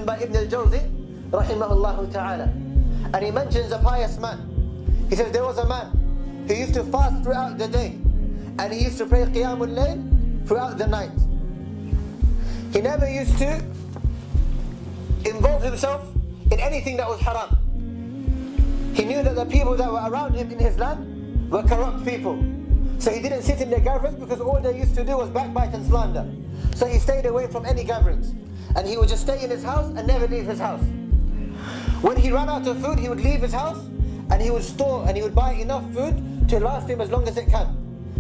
by Ibn al-Jawzi, rahimahullah ta'ala. And he mentions a pious man. He says there was a man who used to fast throughout the day, and he used to pray Qiyamul Layl throughout the night. He never used to involve himself in anything that was haram. He knew that the people that were around him in his land were corrupt people. So he didn't sit in their gatherings, because all they used to do was backbite and slander. So he stayed away from any gatherings. And he would just stay in his house and never leave his house. When he ran out of food, he would leave his house and he would store and he would buy enough food to last him as long as it can.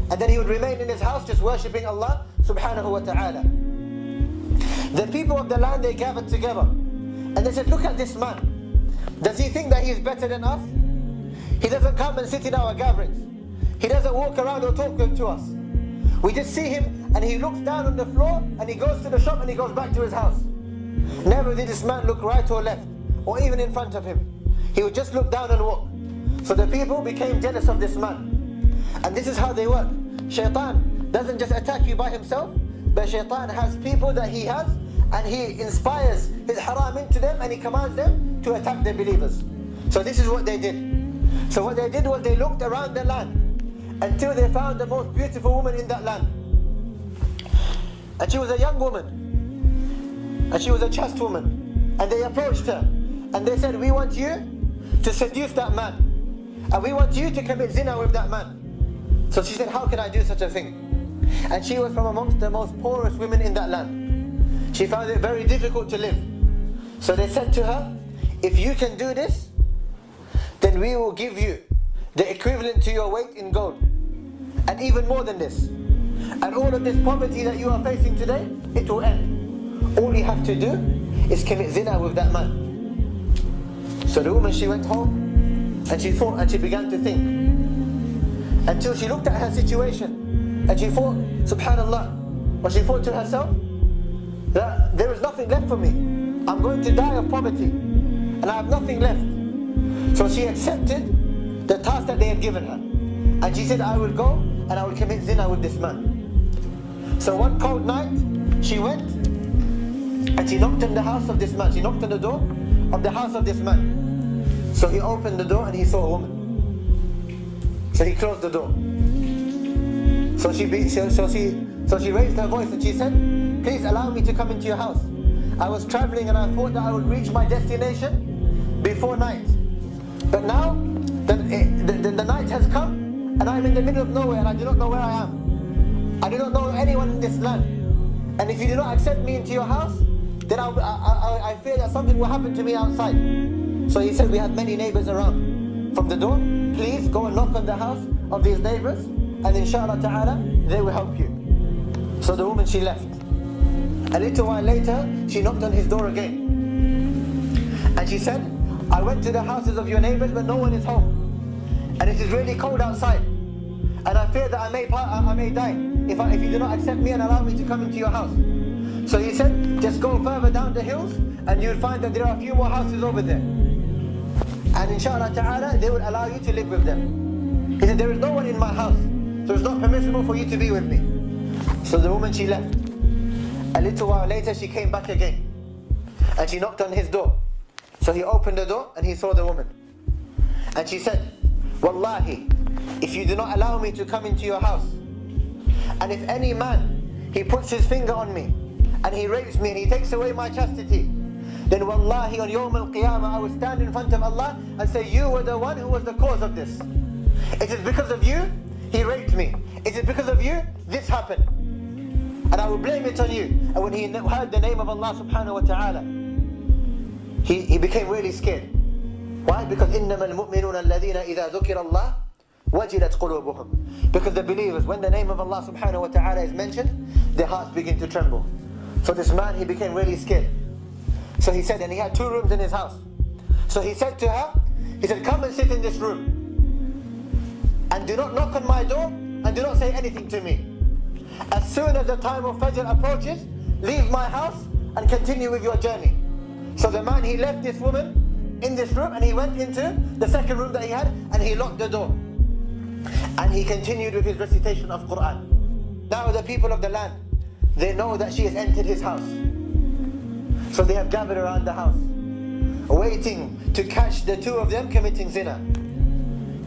And then he would remain in his house just worshipping Allah subhanahu wa ta'ala. The people of the land, they gathered together and they said, look at this man. Does he think that he is better than us? He doesn't come and sit in our gatherings. He doesn't walk around or talk to us. We just see him and he looks down on the floor and he goes to the shop and he goes back to his house. Never did this man look right or left or even in front of him. He would just look down and walk. So the people became jealous of this man. And this is how they work. Shaitan doesn't just attack you by himself, but Shaitan has people that he has, and he inspires his haram into them and he commands them to attack the believers. So this is what they did. So what they did was they looked around the land until they found the most beautiful woman in that land. And she was a young woman. And she was a chaste woman. And they approached her. And they said, we want you to seduce that man. And we want you to commit zina with that man. So she said, how can I do such a thing? And she was from amongst the most poorest women in that land. She found it very difficult to live. So they said to her, if you can do this, then we will give you the equivalent to your weight in gold. And even more than this. And all of this poverty that you are facing today, it will end. All you have to do is commit zina with that man. So the woman, she went home and she thought and she began to think. Until she looked at her situation and she thought, subhanallah, or she thought to herself, that there is nothing left for me. I'm going to die of poverty and I have nothing left. So she accepted the task that they had given her. And she said, I will go and I will commit zina with this man. So one cold night, she went and she knocked on the house of this man. She knocked on the door of the house of this man. So he opened the door and he saw a woman. So he closed the door. So she raised her voice and she said, please allow me to come into your house. I was traveling and I thought that I would reach my destination before night. But now, the night has come and I'm in the middle of nowhere and I do not know where I am. I do not know anyone in this land. And if you do not accept me into your house, then I fear that something will happen to me outside. So he said, we have many neighbors around from the door. Please go and knock on the house of these neighbors and inshallah ta'ala, they will help you. So the woman, she left. A little while later, she knocked on his door again. And she said, I went to the houses of your neighbors, but no one is home. And it is really cold outside. And I fear that I may die if you do not accept me and allow me to come into your house. So he said, just go further down the hills and you'll find that there are a few more houses over there. And inshallah ta'ala, they will allow you to live with them. He said, there is no one in my house, so it's not permissible for you to be with me. So the woman, she left. A little while later, she came back again. And she knocked on his door. So he opened the door and he saw the woman. And she said, Wallahi, if you do not allow me to come into your house, and if any man, he puts his finger on me, and he rapes me and he takes away my chastity, then wallahi on Yawm al-Qiyamah I will stand in front of Allah and say, you were the one who was the cause of this. It is because of you, he raped me. It is because of you, this happened. And I will blame it on you. And when he heard the name of Allah subhanahu wa ta'ala, he became really scared. Why? Because إِنَّمَا الْمُؤْمِنُونَ الَّذِينَ إِذَا ذُكِرَ اللَّهُ وَجِلَتْ قُلُوبُهُم. Because the believers, when the name of Allah subhanahu wa ta'ala is mentioned, their hearts begin to tremble. So this man, he became really scared. So he said, and he had 2 rooms in his house. So he said to her, he said, come and sit in this room. And do not knock on my door, and do not say anything to me. As soon as the time of Fajr approaches, leave my house and continue with your journey. So the man, he left this woman in this room and he went into the second room that he had and he locked the door. And he continued with his recitation of Quran. Now the people of the land, they know that she has entered his house. So they have gathered around the house, waiting to catch the two of them committing zina.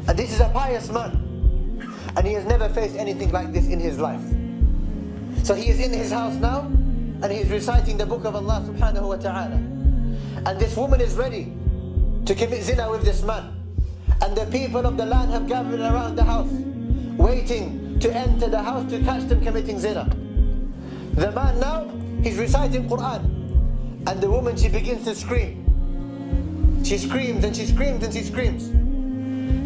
And this is a pious man, and he has never faced anything like this in his life. So he is in his house now, and he is reciting the book of Allah subhanahu wa ta'ala. And this woman is ready to commit zina with this man. And the people of the land have gathered around the house, waiting to enter the house to catch them committing zina. The man now, he's reciting Quran, and the woman, she begins to scream. She screams and she screams and she screams.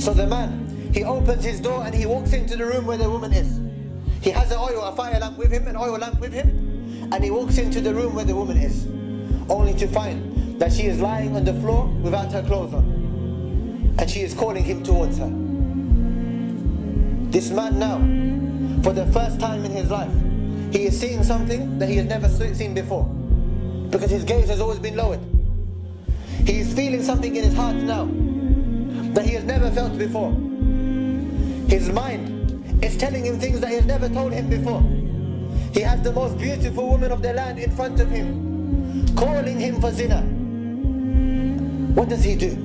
So the man, he opens his door and he walks into the room where the woman is. He has a fire lamp with him, an oil lamp with him, and he walks into the room where the woman is, only to find that she is lying on the floor without her clothes on, and she is calling him towards her. This man now, for the first time in his life, he is seeing something that he has never seen before, because his gaze has always been lowered. He is feeling something in his heart now that he has never felt before. His mind is telling him things that he has never told him before. He has the most beautiful woman of the land in front of him, calling him for zina. What does he do?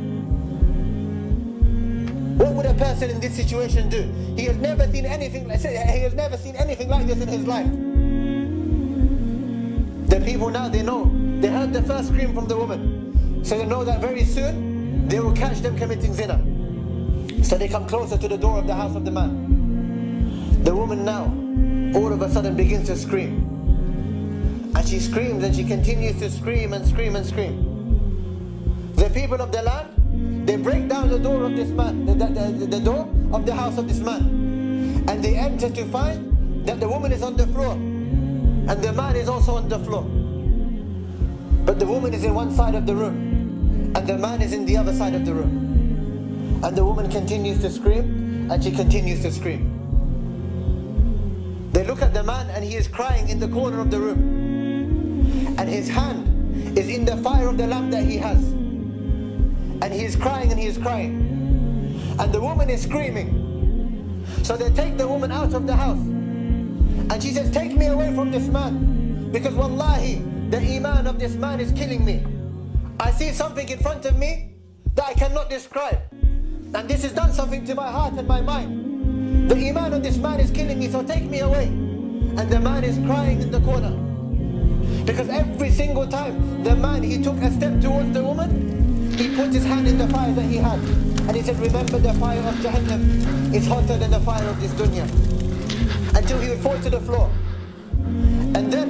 What would a person in this situation do? He has never seen anything like this in his life. The people now, they know. They heard the first scream from the woman, so they know that very soon they will catch them committing zina. So they come closer to the door of the house of the man. The woman now, all of a sudden, begins to scream. And she screams and she continues to scream and scream and scream. The people of the land, they break down the door of this man, the door of the house of this man. And they enter to find that the woman is on the floor, and the man is also on the floor. But the woman is in one side of the room, and the man is in the other side of the room. And the woman continues to scream, and she continues to scream. They look at the man, and he is crying in the corner of the room. And his hand is in the fire of the lamp that he has. And he is crying and he is crying. And the woman is screaming. So they take the woman out of the house. And she says, "Take me away from this man, because wallahi, the iman of this man is killing me. I see something in front of me that I cannot describe. And this has done something to my heart and my mind. The iman of this man is killing me, so take me away." And the man is crying in the corner. Because every single time the man, he took a step towards the woman, he put his hand in the fire that he had. And he said, "Remember, the fire of Jahannam is hotter than the fire of this dunya." Until he would fall to the floor. And then,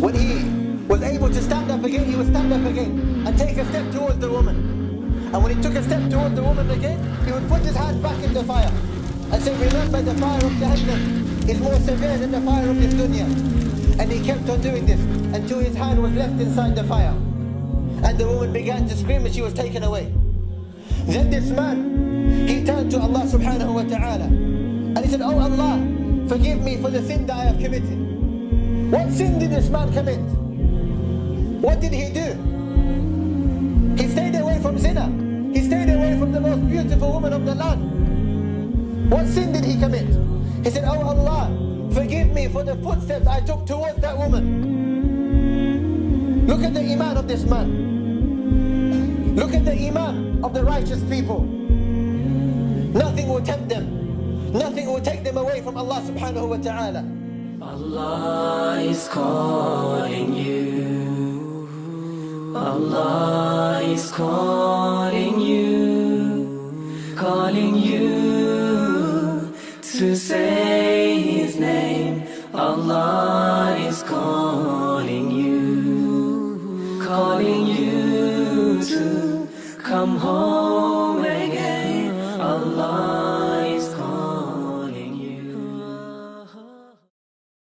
when he was able to stand up again, he would stand up again and take a step towards the woman. And when he took a step towards the woman again, he would put his hand back in the fire and say, "Remember, the fire of Jahannam is more severe than the fire of this dunya." And he kept on doing this until his hand was left inside the fire. And the woman began to scream and she was taken away. Then this man, he turned to Allah subhanahu wa ta'ala, and he said, "Oh Allah, forgive me for the sin that I have committed." What sin did this man commit? What did he do? He stayed away from zina. He stayed away from the most beautiful woman of the land. What sin did he commit? He said, "Oh Allah, forgive me for the footsteps I took towards that woman." Look at the iman of this man. Look at the iman of the righteous people. Nothing will tempt them. Nothing will take them away from Allah subhanahu wa ta'ala. Allah is calling you. Allah is calling you to say His name. Allah is calling you to come home again. Allah